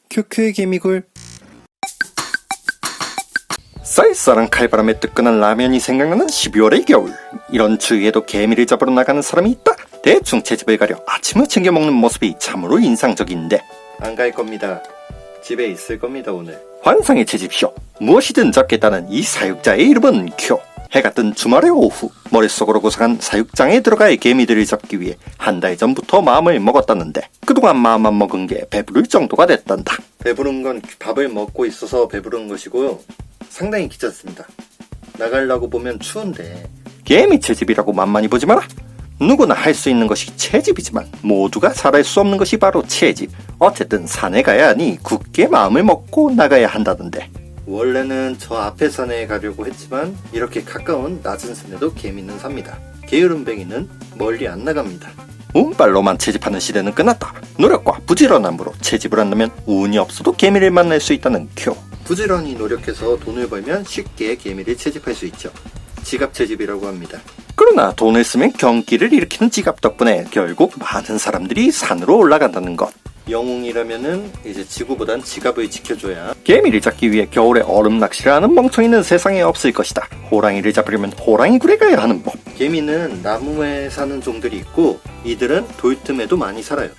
큐큐의 개미굴. 쌀쌀한 칼바람에 뜨끈한 라면이 생각나는 12월의 겨울. 이런 추위에도 개미를 잡으러 나가는 사람이 있다. 대충 채집을 가려 아침을 챙겨 먹는 모습이 참으로 인상적인데, 안 갈 겁니다. 집에 있을 겁니다. 오늘 환상의 채집쇼. 무엇이든 잡겠다는 이 사육자의 이름은 쿄. 해가 뜬 주말의 오후, 머릿속으로 고상한 사육장에 들어갈 개미들을 잡기 위해 한 달 전부터 마음을 먹었다는데, 그동안 마음만 먹은 게 배부를 정도가 됐단다. 배부른 건 밥을 먹고 있어서 배부른 것이고요, 상당히 귀찮습니다. 나가려고 보면 추운데 개미 채집이라고 만만히 보지 마라. 누구나 할 수 있는 것이 채집이지만 모두가 잘할 수 없는 것이 바로 채집. 어쨌든 산에 가야 하니 굳게 마음을 먹고 나가야 한다던데, 원래는 저 앞에 산에 가려고 했지만 이렇게 가까운 낮은 산에도 개미는 삽니다. 게으름뱅이는 멀리 안 나갑니다. 운빨로만 채집하는 시대는 끝났다. 노력과 부지런함으로 채집을 한다면 운이 없어도 개미를 만날 수 있다는 쿄. 부지런히 노력해서 돈을 벌면 쉽게 개미를 채집할 수 있죠. 지갑 채집이라고 합니다. 그러나 돈을 쓰면 경기를 일으키는 지갑 덕분에 결국 많은 사람들이 산으로 올라간다는 것. 영웅이라면은 이제 지구보단 지갑을 지켜줘야. 개미를 잡기 위해 겨울에 얼음 낚시를 하는 멍청이는 세상에 없을 것이다. 호랑이를 잡으려면 호랑이굴에 가야 하는 법. 개미는 나무에 사는 종들이 있고, 이들은 돌틈에도 많이 살아요.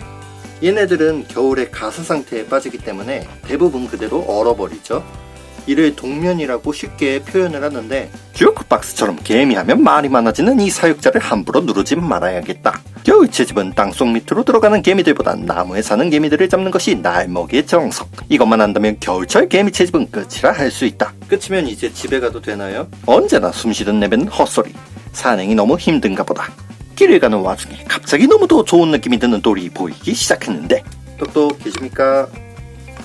얘네들은 겨울에 가스 상태에 빠지기 때문에 대부분 그대로 얼어버리죠. 이를 동면이라고 쉽게 표현을 하는데, 주크박스처럼 개미하면 말이 많아지는 이 사육자를 함부로 누르지 말아야겠다. 겨울 채집은 땅속 밑으로 들어가는 개미들보단 나무에 사는 개미들을 잡는 것이 날먹이의 정석. 이것만 한다면 겨울철 개미 채집은 끝이라 할 수 있다. 끝이면 이제 집에 가도 되나요? 언제나 숨쉬던 내뱉는 헛소리. 산행이 너무 힘든가 보다. 길을 가는 와중에 갑자기 너무도 좋은 느낌이 드는 돌이 보이기 시작했는데, 똑똑 계십니까?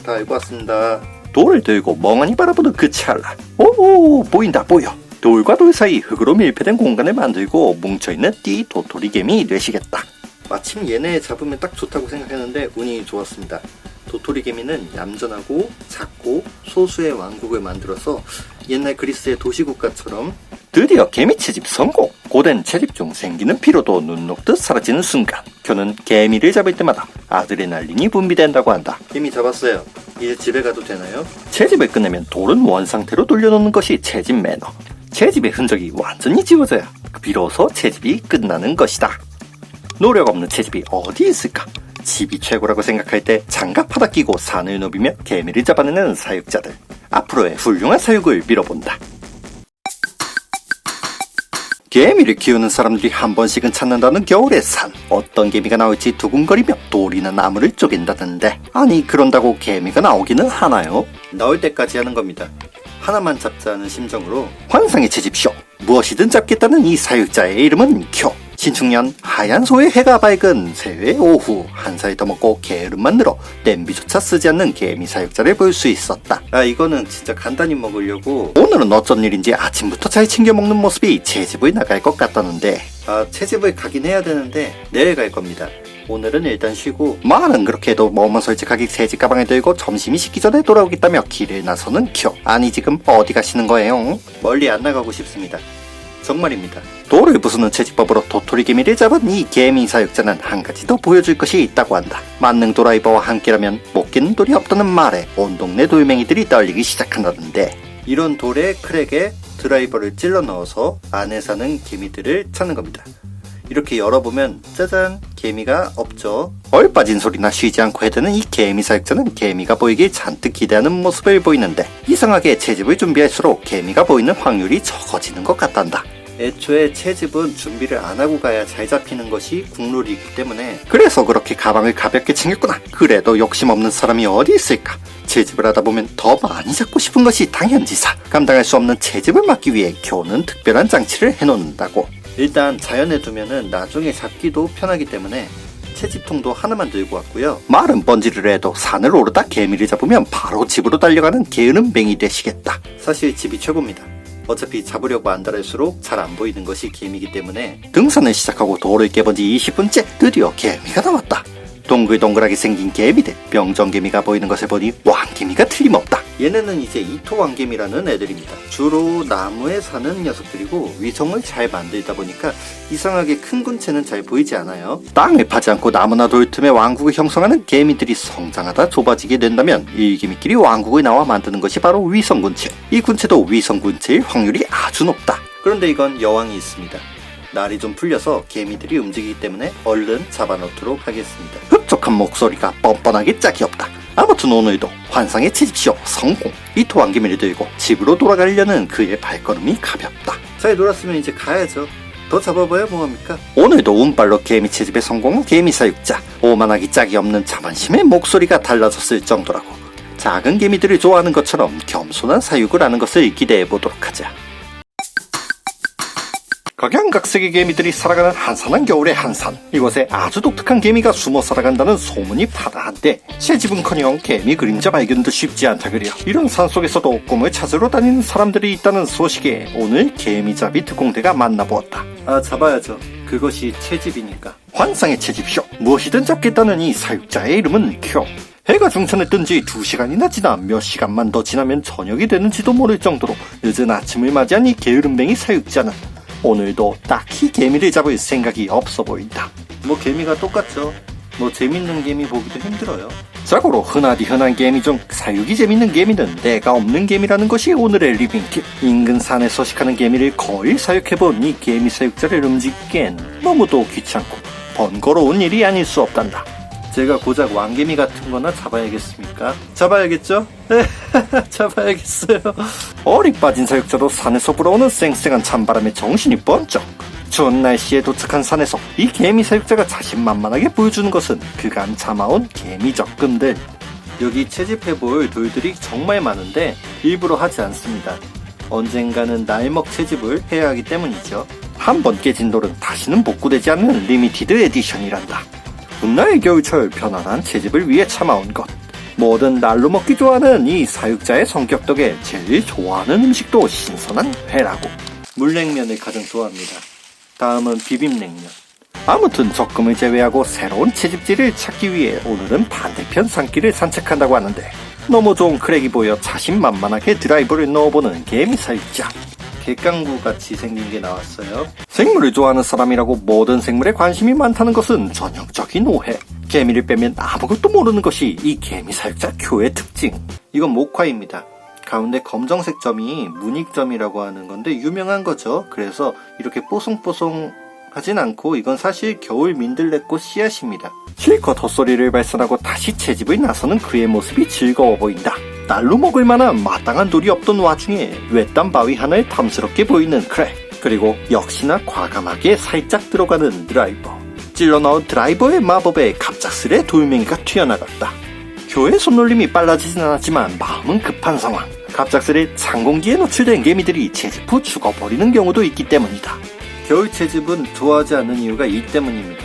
다 알고 왔습니다. 돌을 들고 멍하니 바라보는 그 찰나, 오, 보인다 보여. 돌과 돌 사이 흙으로 밀폐된 공간을 만들고 뭉쳐있는 띠 도토리개미 뇌시겠다. 마침 얘네 잡으면 딱 좋다고 생각했는데 운이 좋았습니다. 도토리개미는 얌전하고 작고 소수의 왕국을 만들어서 옛날 그리스의 도시국가처럼. 드디어 개미 채집 성공! 고된 채집 중 생기는 피로도 눈 녹듯 사라지는 순간, 쿄는 개미를 잡을 때마다 아드레날린이 분비된다고 한다. 개미 잡았어요. 이제 집에 가도 되나요? 채집을 끝내면 돌은 원상태로 돌려놓는 것이 채집 매너. 채집의 흔적이 완전히 지워져야 비로소 채집이 끝나는 것이다. 노력 없는 채집이 어디 있을까? 집이 최고라고 생각할 때 장갑 하나 끼고 산을 누비며 개미를 잡아내는 사육자들. 앞으로의 훌륭한 사육을 빌어본다. 개미를 키우는 사람들이 한 번씩은 찾는다는 겨울의 산. 어떤 개미가 나올지 두근거리며 돌이나 나무를 쪼갠다던데, 아니 그런다고 개미가 나오기는 하나요? 나올 때까지 하는 겁니다. 하나만 잡자는 심정으로. 환상의 채집쇼. 무엇이든 잡겠다는 이 사육자의 이름은 쿄. 신축년 하얀 소의 해가 밝은 새해의 오후, 한 살 더 먹고 게으름만 늘어 냄비조차 쓰지 않는 개미 사육자를 볼 수 있었다. 이거는 진짜 간단히 먹으려고. 오늘은 어쩐 일인지 아침부터 잘 챙겨 먹는 모습이 채집을 나갈 것 같다는데, 채집을 가긴 해야 되는데 내일 갈 겁니다. 오늘은 일단 쉬고. 말은 그렇게 해도 머뭇 솔직하게 채집 가방을 들고 점심이 식기 전에 돌아오겠다며 길을 나서는 쿄. 아니 지금 어디 가시는 거예요? 멀리 안 나가고 싶습니다. 정말입니다. 돌을 부수는 채집법으로 도토리개미를 잡은 이 개미 사육자는 한 가지 더 보여줄 것이 있다고 한다. 만능 도라이버와 함께라면 못 깨는 돌이 없다는 말에 온 동네 돌멩이들이 떨리기 시작한다는데, 이런 돌에 크랙에 드라이버를 찔러 넣어서 안에 사는 개미들을 찾는 겁니다. 이렇게 열어보면 짜잔, 개미가 없죠. 얼빠진 소리나 쉬지 않고 해대는 이 개미 사육자는 개미가 보이길 잔뜩 기대하는 모습을 보이는데, 이상하게 채집을 준비할수록 개미가 보이는 확률이 적어지는 것 같단다. 애초에 채집은 준비를 안 하고 가야 잘 잡히는 것이 국룰이기 때문에. 그래서 그렇게 가방을 가볍게 챙겼구나. 그래도 욕심 없는 사람이 어디 있을까? 채집을 하다 보면 더 많이 잡고 싶은 것이 당연지사. 감당할 수 없는 채집을 막기 위해 쿄는 특별한 장치를 해놓는다고. 일단 자연에 두면은 나중에 잡기도 편하기 때문에 채집통도 하나만 들고 왔고요. 말은 번지를 해도 산을 오르다 개미를 잡으면 바로 집으로 달려가는 게으름뱅이 되시겠다. 사실 집이 최고입니다. 어차피 잡으려고 안달할수록 잘 안 보이는 것이 개미이기 때문에. 등산을 시작하고 돌을 깨본 지 20분째 드디어 개미가 나왔다. 동글동글하게 생긴 개미들. 병정개미가 보이는 것을 보니 왕개미가 틀림없다. 얘네는 이제 이토왕개미라는 애들입니다. 주로 나무에 사는 녀석들이고 위성을 잘 만들다 보니까 이상하게 큰 군체는 잘 보이지 않아요. 땅을 파지 않고 나무나 돌 틈에 왕국을 형성하는 개미들이 성장하다 좁아지게 된다면 이 개미끼리 왕국을 나와 만드는 것이 바로 위성군체. 이 군체도 위성군체일 확률이 아주 높다. 그런데 이건 여왕이 있습니다. 날이 좀 풀려서 개미들이 움직이기 때문에 얼른 잡아놓도록 하겠습니다. 흡족한 목소리가 뻔뻔하게 짝이 없다. 아무튼 오늘도 환상의 채집쇼 성공! 이토왕개미를 들고 집으로 돌아가려는 그의 발걸음이 가볍다. 잘 놀았으면 이제 가야죠. 더 잡아봐야 뭐합니까? 오늘도 운빨로 개미 채집에 성공한 개미 사육자. 오만하기 짝이 없는 자만심의 목소리가 달라졌을 정도라고. 작은 개미들을 좋아하는 것처럼 겸손한 사육을 하는 것을 기대해보도록 하자. 각양각색의 개미들이 살아가는 한산한 겨울의 한산. 이곳에 아주 독특한 개미가 숨어 살아간다는 소문이 파다한데 채집은커녕 개미 그림자 발견도 쉽지 않다 그려. 이런 산속에서도 꿈을 찾으러 다니는 사람들이 있다는 소식에 오늘 개미잡이 특공대가 만나보았다. 잡아야죠. 그것이 채집이니까. 환상의 채집쇼. 무엇이든 잡겠다는 이 사육자의 이름은 쿄. 해가 중천에 뜬 지 2시간이나 지나 몇 시간만 더 지나면 저녁이 되는지도 모를 정도로 늦은 아침을 맞이한 이 게으름뱅이 사육자는 오늘도 딱히 개미를 잡을 생각이 없어 보인다. 뭐 개미가 똑같죠. 뭐 재밌는 개미 보기도 힘들어요. 자고로 흔하디 흔한 개미 중 사육이 재밌는 개미는 내가 없는 개미라는 것이 오늘의 리빙팁. 인근 산에 서식하는 개미를 거의 사육해본 이 개미 사육자를 움직이기엔 너무도 귀찮고 번거로운 일이 아닐 수 없단다. 제가 고작 왕개미 같은 거나 잡아야겠습니까? 잡아야겠죠? 잡아야겠어요. 어리 빠진 사육자도 산에서 불어오는 쌩쌩한 찬바람에 정신이 번쩍. 추운 날씨에 도착한 산에서 이 개미 사육자가 자신만만하게 보여주는 것은 그간 참아온 개미 적금들. 여기 채집해볼 돌들이 정말 많은데 일부러 하지 않습니다. 언젠가는 날먹 채집을 해야 하기 때문이죠. 한 번 깨진 돌은 다시는 복구되지 않는 리미티드 에디션이란다. 훗날 겨울철 편안한 채집을 위해 참아온 것. 뭐든 날로 먹기 좋아하는 이 사육자의 성격 덕에 제일 좋아하는 음식도 신선한 회라고. 물냉면을 가장 좋아합니다. 다음은 비빔냉면. 아무튼 적금을 제외하고 새로운 채집지를 찾기 위해 오늘은 반대편 산길을 산책한다고 하는데 너무 좋은 크랙이 보여 자신만만하게 드라이버를 넣어보는 개미 사육자. 갯강구 같이 생긴 게 나왔어요. 생물을 좋아하는 사람이라고 모든 생물에 관심이 많다는 것은 전형적인 오해. 개미를 빼면 아무것도 모르는 것이 이 개미 사육자 쿄의 특징. 이건 목화입니다. 가운데 검정색 점이 문익점이라고 하는 건데 유명한 거죠. 그래서 이렇게 뽀송뽀송 하진 않고 이건 사실 겨울 민들레꽃 씨앗입니다. 실컷 헛소리를 발산하고 다시 채집을 나서는 그의 모습이 즐거워 보인다. 날로 먹을 만한 마땅한 돌이 없던 와중에 외딴 바위 하나에 탐스럽게 보이는 크랙. 그리고 역시나 과감하게 살짝 들어가는 드라이버. 찔러 넣은 드라이버의 마법에 갑작스레 돌멩이가 튀어나갔다. 쿄의 손놀림이 빨라지진 않았지만 마음은 급한 상황. 갑작스레 찬 공기에 노출된 개미들이 채집 후 죽어버리는 경우도 있기 때문이다. 겨울 채집은 좋아하지 않는 이유가 이 때문입니다.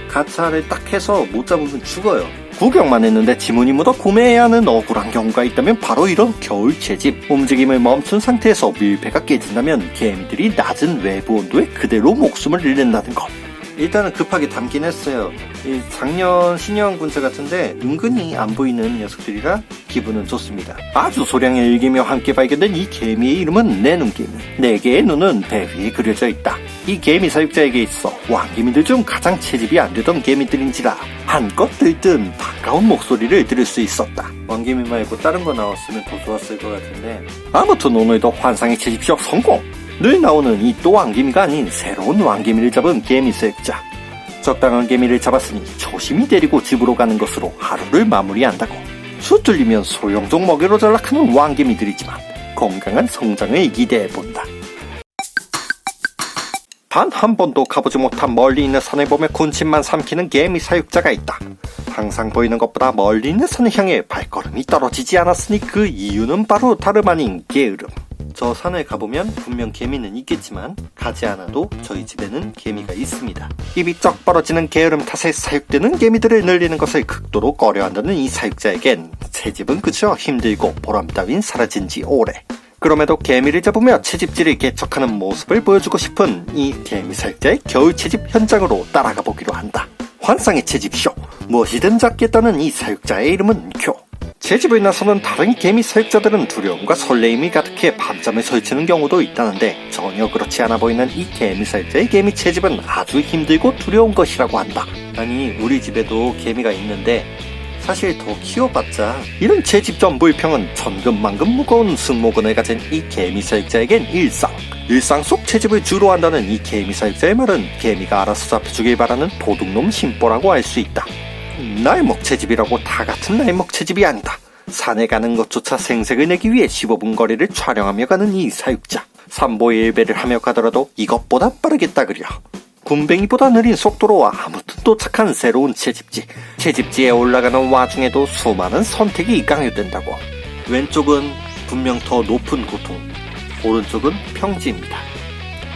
가차를 딱 해서 못 잡으면 죽어요. 구경만 했는데 지문이 묻어 구매해야 하는 억울한 경우가 있다면 바로 이런 겨울 채집. 움직임을 멈춘 상태에서 밀폐가 깨진다면 개미들이 낮은 외부 온도에 그대로 목숨을 잃는다는 것. 일단은 급하게 담긴 했어요. 이 작년 신형 군체 같은데 은근히 안 보이는 녀석들이라 기분은 좋습니다. 아주 소량의 일개미와 함께 발견된 이 개미의 이름은 내눈개미. 4개의 눈은 배 위에 그려져 있다. 이 개미 사육자에게 있어 왕개미들 중 가장 채집이 안 되던 개미들인지라 한껏 들뜬 반가운 목소리를 들을 수 있었다. 왕개미 말고 다른 거 나왔으면 더 좋았을 것 같은데. 아무튼 오늘도 환상의 채집쇼 성공! 늘 나오는 이 또 왕개미가 아닌 새로운 왕개미를 잡은 개미 사육자. 적당한 개미를 잡았으니 조심히 데리고 집으로 가는 것으로 하루를 마무리한다고. 수 뚫리면 소용돌이 먹이로 전락하는 왕개미들이지만 건강한 성장을 기대해본다. 단 한 번도 가보지 못한 멀리 있는 산을 보며 군침만 삼키는 개미 사육자가 있다. 항상 보이는 것보다 멀리 있는 산을 향해 발걸음이 떨어지지 않았으니 그 이유는 바로 다름 아닌 게으름. 저 산을 가보면 분명 개미는 있겠지만 가지 않아도 저희 집에는 개미가 있습니다. 입이 쩍 벌어지는 게으름 탓에 사육되는 개미들을 늘리는 것을 극도로 꺼려한다는 이 사육자에겐 채집은 그저 힘들고 보람 따윈 사라진 지 오래. 그럼에도 개미를 잡으며 채집지를 개척하는 모습을 보여주고 싶은 이 개미 사육자의 겨울 채집 현장으로 따라가 보기로 한다. 환상의 채집쇼 무엇이든 잡겠다는 이 사육자의 이름은 교. 채집을 나서는 다른 개미 사육자들은 두려움과 설레임이 가득해 밤잠을 설치는 경우도 있다는데 전혀 그렇지 않아 보이는 이 개미 사육자의 개미 채집은 아주 힘들고 두려운 것이라고 한다. 아니, 우리 집에도 개미가 있는데 사실 더 키워봤자 이런 채집 전 물평은 천근만근 무거운 승모근을 가진 이 개미 사육자에겐 일상 속 채집을 주로 한다는 이 개미 사육자의 말은 개미가 알아서 잡혀주길 바라는 도둑놈 심보라고 할 수 있다. 날먹 채집이라고 다 같은 날먹 채집이 아니다. 산에 가는 것조차 생색을 내기 위해 15분 거리를 촬영하며 가는 이 사육자. 삼보일배를 하며 가더라도 이것보다 빠르겠다 그려. 군뱅이보다 느린 속도로 아무튼 도착한 새로운 채집지. 채집지에 올라가는 와중에도 수많은 선택이 강요된다고. 왼쪽은 분명 더 높은 고통, 오른쪽은 평지입니다.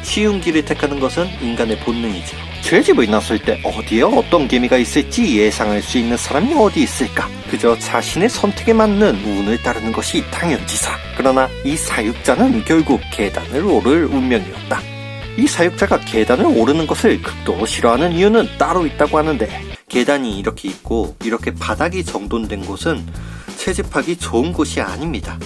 쉬운 길을 택하는 것은 인간의 본능이죠. 채집을 나설 때 어디에 어떤 개미가 있을지 예상할 수 있는 사람이 어디 있을까? 그저 자신의 선택에 맞는 운을 따르는 것이 당연지사. 그러나 이 사육자는 결국 계단을 오를 운명이었다. 이 사육자가 계단을 오르는 것을 극도로 싫어하는 이유는 따로 있다고 하는데, 계단이 이렇게 있고 이렇게 바닥이 정돈된 곳은 채집하기 좋은 곳이 아닙니다.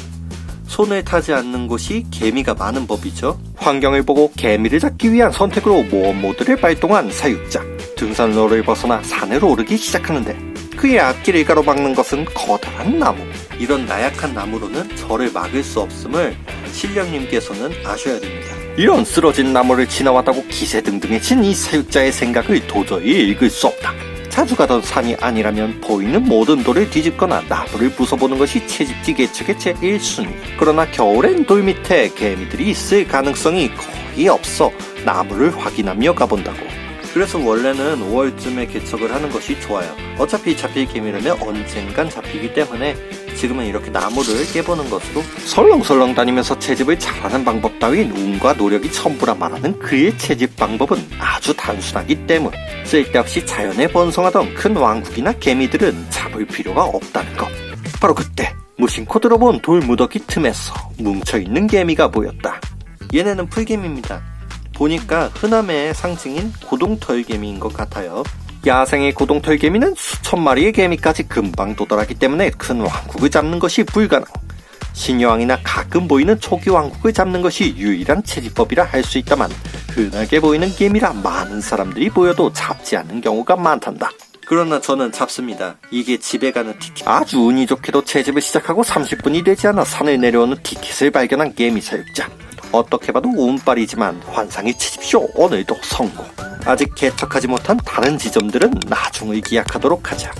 손을 타지 않는 곳이 개미가 많은 법이죠. 환경을 보고 개미를 잡기 위한 선택으로 모험 모드를 발동한 사육자. 등산로를 벗어나 산을 오르기 시작하는데 그의 앞길을 가로막는 것은 커다란 나무. 이런 나약한 나무로는 저를 막을 수 없음을 신령님께서는 아셔야 됩니다. 이런 쓰러진 나무를 지나왔다고 기세등등해진 이 사육자의 생각을 도저히 읽을 수 없다. 자주 가던 산이 아니라면 보이는 모든 돌을 뒤집거나 나무를 부숴보는 것이 채집지 개척의 제1순위. 그러나 겨울엔 돌 밑에 개미들이 있을 가능성이 거의 없어 나무를 확인하며 가본다고. 그래서 원래는 5월쯤에 개척을 하는 것이 좋아요. 어차피 잡힐 개미라면 언젠간 잡히기 때문에 지금은 이렇게 나무를 깨보는 것으로 설렁설렁 다니면서 채집을 잘하는 방법 따윈 운과 노력이 첨부라 말하는 그의 채집 방법은 아주 단순하기 때문. 쓸데없이 자연에 번성하던 큰 왕국이나 개미들은 잡을 필요가 없다는 것. 바로 그때 무심코 들어본 돌무더기 틈에서 뭉쳐있는 개미가 보였다. 얘네는 풀개미입니다. 보니까 흔함의 상징인 고동털개미인 것 같아요. 야생의 고동털개미는 수천 마리의 개미까지 금방 도달하기 때문에 큰 왕국을 잡는 것이 불가능. 신여왕이나 가끔 보이는 초기 왕국을 잡는 것이 유일한 채집법이라 할 수 있다만 흔하게 보이는 개미라 많은 사람들이 보여도 잡지 않는 경우가 많단다. 그러나 저는 잡습니다. 이게 집에 가는 티켓. 아주 운이 좋게도 채집을 시작하고 30분이 되지 않아 산을 내려오는 티켓을 발견한 개미 사육자. 어떻게 봐도 운빨이지만 환상의 채집쇼 오늘도 성공. 아직 개척하지 못한 다른 지점들은 나중을 기약하도록 하자.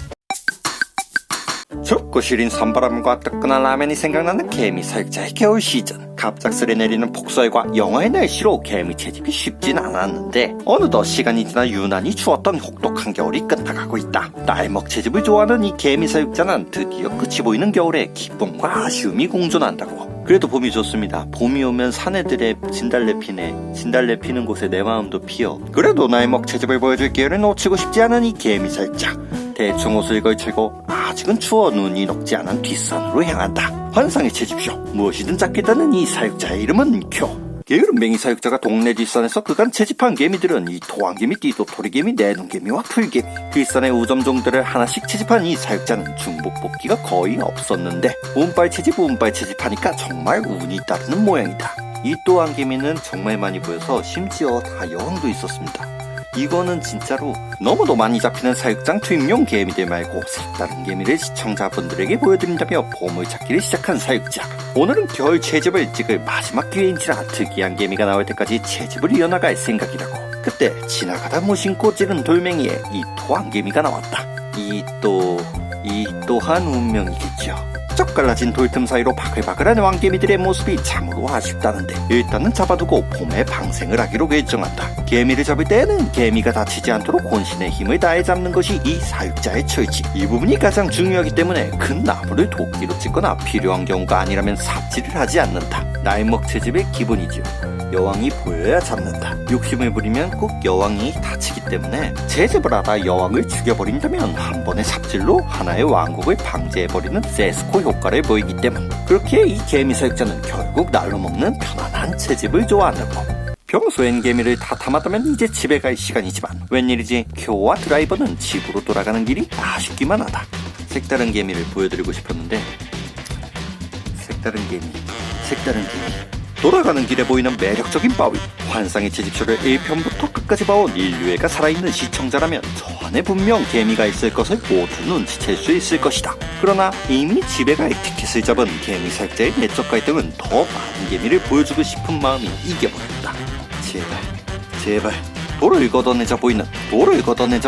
춥고 시린 선바람과 뜨끈한 라면이 생각나는 개미 사육자의 겨울 시즌. 갑작스레 내리는 폭설과 영하의 날씨로 개미 채집이 쉽진 않았는데 어느덧 시간이 지나 유난히 추웠던 혹독한 겨울이 끝나가고 있다. 날먹 채집을 좋아하는 이 개미 사육자는 드디어 끝이 보이는 겨울에 기쁨과 아쉬움이 공존한다고. 그래도 봄이 좋습니다. 봄이 오면 사내들의 진달래 피네. 진달래 피는 곳에 내 마음도 피어. 그래도 날먹 채집을 보여줄 기회를 놓치고 싶지 않은 이 개미 사육자. 대충 옷을 걸치고 아직은 추워 눈이 녹지 않은 뒷산으로 향한다. 환상의 채집쇼. 무엇이든 잡겠다는 이 사육자의 이름은 쿄. 게으름뱅이 사육자가 동네 뒷산에서 그간 채집한 개미들은 이 토왕개미, 띠도토리개미, 내눈개미와 풀개미. 뒷산의 우점종들을 하나씩 채집한 이 사육자는 중복 뽑기가 거의 없었는데 운빨 채집하니까 정말 운이 따르는 모양이다. 이 토왕개미는 정말 많이 보여서 심지어 다 여왕도 있었습니다. 이거는 진짜로 너무도 많이 잡히는 사육장 투입용 개미들 말고 색다른 개미를 시청자분들에게 보여드린다며 보물찾기를 시작한 사육자. 오늘은 겨울 채집을 찍을 마지막 기회인지라 특이한 개미가 나올 때까지 채집을 이어나갈 생각이라고. 그때 지나가다 무심코 찌른 돌멩이에 이 토왕개미가 나왔다. 이 또한 운명이겠죠. 쩍 갈라진 돌틈 사이로 바글바글한 왕개미들의 모습이 참으로 아쉽다는데 일단은 잡아두고 봄에 방생을 하기로 결정한다. 개미를 잡을 때에는 개미가 다치지 않도록 혼신의 힘을 다해 잡는 것이 이 사육자의 철칙. 이 부분이 가장 중요하기 때문에 큰 나무를 도끼로 찍거나 필요한 경우가 아니라면 삽질을 하지 않는다. 날먹 채집의 기본이죠. 여왕이 보여야 잡는다. 욕심을 부리면 꼭 여왕이 다치기 때문에 채집을 하다 여왕을 죽여버린다면 한 번의 삽질로 하나의 왕국을 방제해버리는 세스코 효과를 보이기 때문. 그렇게 이 개미 사육자는 결국 날로 먹는 편안한 채집을 좋아한다고. 평소엔 개미를 다 담았다면 이제 집에 갈 시간이지만 웬일이지 쿄와 드라이버는 집으로 돌아가는 길이 아쉽기만 하다. 색다른 개미를 보여드리고 싶었는데 색다른 개미 돌아가는 길에 보이는 매력적인 바위. 환상의 채집쇼를 1편부터 끝까지 봐온 인류애가 살아있는 시청자라면 저 안에 분명 개미가 있을 것을 모두 눈치챌 수 있을 것이다. 그러나 이미 집에 갈 티켓을 잡은 개미 사육자의 내적 갈등은 더 많은 개미를 보여주고 싶은 마음이 이겨버렸다. 제발 돌을 걷어내자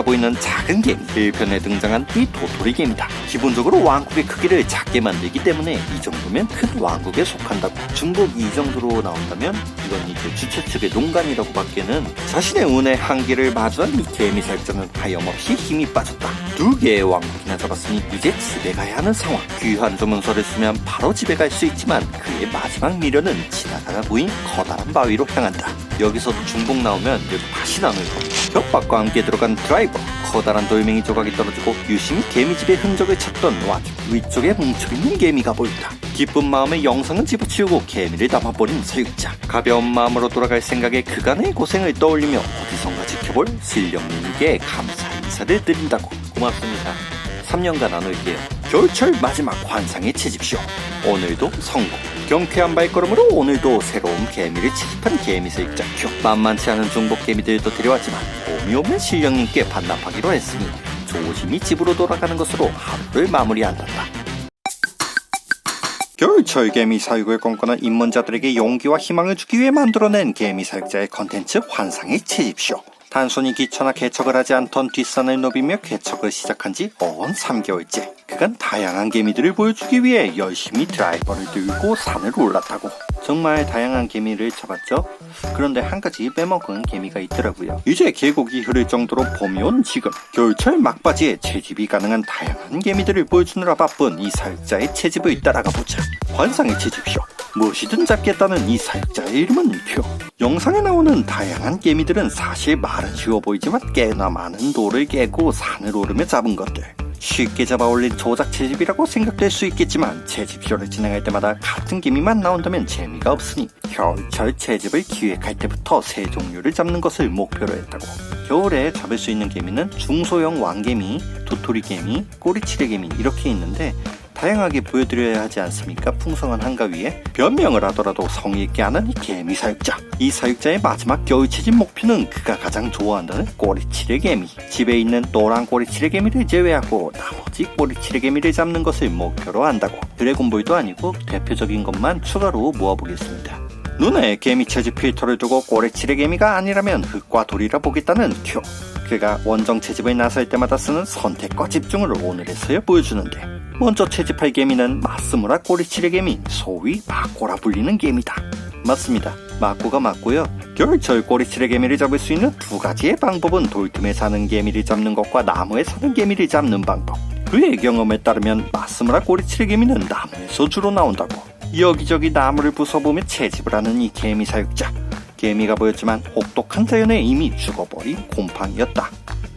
보이는 작은 개미. 1편에 등장한 이 도토리 개미다. 기본적으로 왕국의 크기를 작게 만들기 때문에 이 정도면 큰 왕국에 속한다고. 중국 이 정도로 나온다면 이건 이제 주최 측의 농간이라고 밖에는. 자신의 운의 한계를 마주한 이 개미 사육자는 하염없이 힘이 빠졌다. 2개의 왕국이나 잡았으니 이제 집에 가야 하는 상황. 귀한 조문서를 쓰면 바로 집에 갈 수 있지만 그의 마지막 미련은 지나가다 보인 커다란 바위로 향한다. 여기서도 중복 나오면 여기 다시 나눌 겁니다. 벽박과 함께 들어간 드라이버. 커다란 돌멩이 조각이 떨어지고 유심히 개미집의 흔적을 찾던 와중 위쪽에 뭉쳐있는 개미가 보인다. 기쁜 마음에 영상은 집어치우고 개미를 담아버린 사육자. 가벼운 마음으로 돌아갈 생각에 그간의 고생을 떠올리며 어디선가 지켜볼 실령님에게 감사 인사를 드린다고. 고맙습니다. 3년간 나눌게요. 겨울철 마지막 환상의 채집쇼. 오늘도 성공. 경쾌한 발걸음으로 오늘도 새로운 개미를 채집한 개미 사육자 큐. 만만치 않은 중복 개미들도 데려왔지만 봄이 오면 실령님께 반납하기로 했으니 조심히 집으로 돌아가는 것으로 하루를 마무리한다. 겨울철 개미 사육을 꿈꾸는 입문자들에게 용기와 희망을 주기 위해 만들어낸 개미 사육자의 컨텐츠 환상의 채집쇼. 단순히 기초나 개척을 하지 않던 뒷산을 누비며 개척을 시작한 지 어언 3개월째. 그간 다양한 개미들을 보여주기 위해 열심히 드라이버를 들고 산을 올랐다고. 정말 다양한 개미를 잡았죠. 그런데 한 가지 빼먹은 개미가 있더라고요. 이제 계곡이 흐를 정도로 봄이 온 지금 겨울철 막바지에 채집이 가능한 다양한 개미들을 보여주느라 바쁜 이 사육자의 채집을 따라가 보자. 환상의 채집쇼. 무엇이든 잡겠다는 이 사육자의 이름은 큐. 영상에 나오는 다양한 개미들은 사실 말은 쉬워 보이지만 꽤나 많은 돌을 깨고 산을 오르며 잡은 것들. 쉽게 잡아 올린 조작 채집이라고 생각될 수 있겠지만 채집쇼를 진행할 때마다 같은 개미만 나온다면 재미가 없으니 겨울철 채집을 기획할 때부터 새 종류를 잡는 것을 목표로 했다고. 겨울에 잡을 수 있는 개미는 중소형 왕개미, 도토리개미, 꼬리치레개미 이렇게 있는데 다양하게 보여드려야 하지 않습니까? 풍성한 한가위에. 변명을 하더라도 성의있게 하는 이 개미 사육자. 이 사육자의 마지막 겨울 채집 목표는 그가 가장 좋아한다는 꼬리치레개미. 집에 있는 노란 꼬리치레개미를 제외하고 나머지 꼬리치레개미를 잡는 것을 목표로 한다고. 드래곤볼도 아니고 대표적인 것만 추가로 모아보겠습니다. 눈에 개미 채집 필터를 두고 꼬리치레개미가 아니라면 흙과 돌이라 보겠다는 큐. 그가 원정 채집을 나설 때마다 쓰는 선택과 집중을 오늘에서야 보여주는데, 먼저 채집할 개미는 마스무라 꼬리치레개미, 소위 마꼬라 불리는 개미다. 맞습니다. 마꼬가 맞고요. 겨울철 꼬리치레개미를 잡을 수 있는 두 가지의 방법은 돌틈에 사는 개미를 잡는 것과 나무에 사는 개미를 잡는 방법. 그의 경험에 따르면 마스무라 꼬리치레개미는 나무에서 주로 나온다고. 여기저기 나무를 부숴보며 채집을 하는 이 개미 사육자. 개미가 보였지만 혹독한 자연에 이미 죽어버린 곰팡이였다.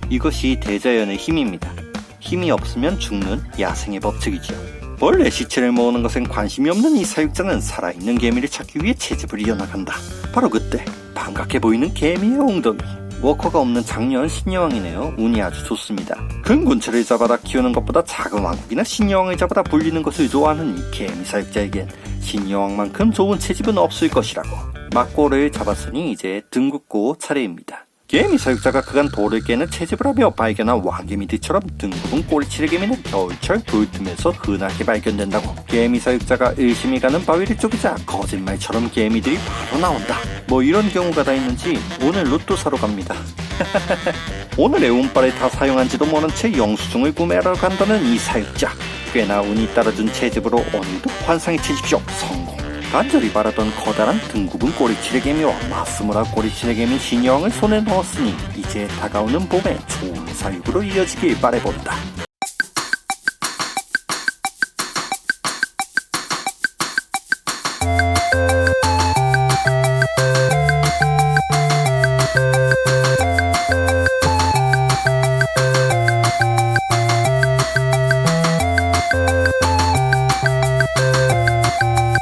이것이 대자연의 힘입니다. 힘이 없으면 죽는 야생의 법칙이죠. 원래 시체를 모으는 것엔 관심이 없는 이 사육자는 살아있는 개미를 찾기 위해 채집을 이어나간다. 바로 그때 반갑게 보이는 개미의 엉덩이. 워커가 없는 작년 신여왕이네요. 운이 아주 좋습니다. 큰 곤충을 잡아다 키우는 것보다 작은 왕국이나 신여왕을 잡아다 불리는 것을 좋아하는 이 개미 사육자에겐 신여왕만큼 좋은 채집은 없을 것이라고. 막고를 잡았으니 이제 등 굽고 차례입니다. 개미 사육자가 그간 돌을 깨는 채집을 하며 발견한 왕개미들처럼 등 굽은 꼬리치레개미는 겨울철 돌틈에서 흔하게 발견된다고. 개미 사육자가 의심이 가는 바위를 쪼개자 거짓말처럼 개미들이 바로 나온다. 뭐 이런 경우가 다 있는지 오늘 로또 사러 갑니다. 오늘의 운빨을 다 사용한지도 모른 채 영수증을 구매하러 간다는 이 사육자. 꽤나 운이 따라준 채집으로 오늘도 환상의 채집쇼 성공. 간절히 바라던 커다란 등굽은 꼬리치레개미와 마스무라 꼬리치레개미 신여왕을 손에 넣었으니 이제 다가오는 봄에 좋은 사육으로 이어지길 바라본다.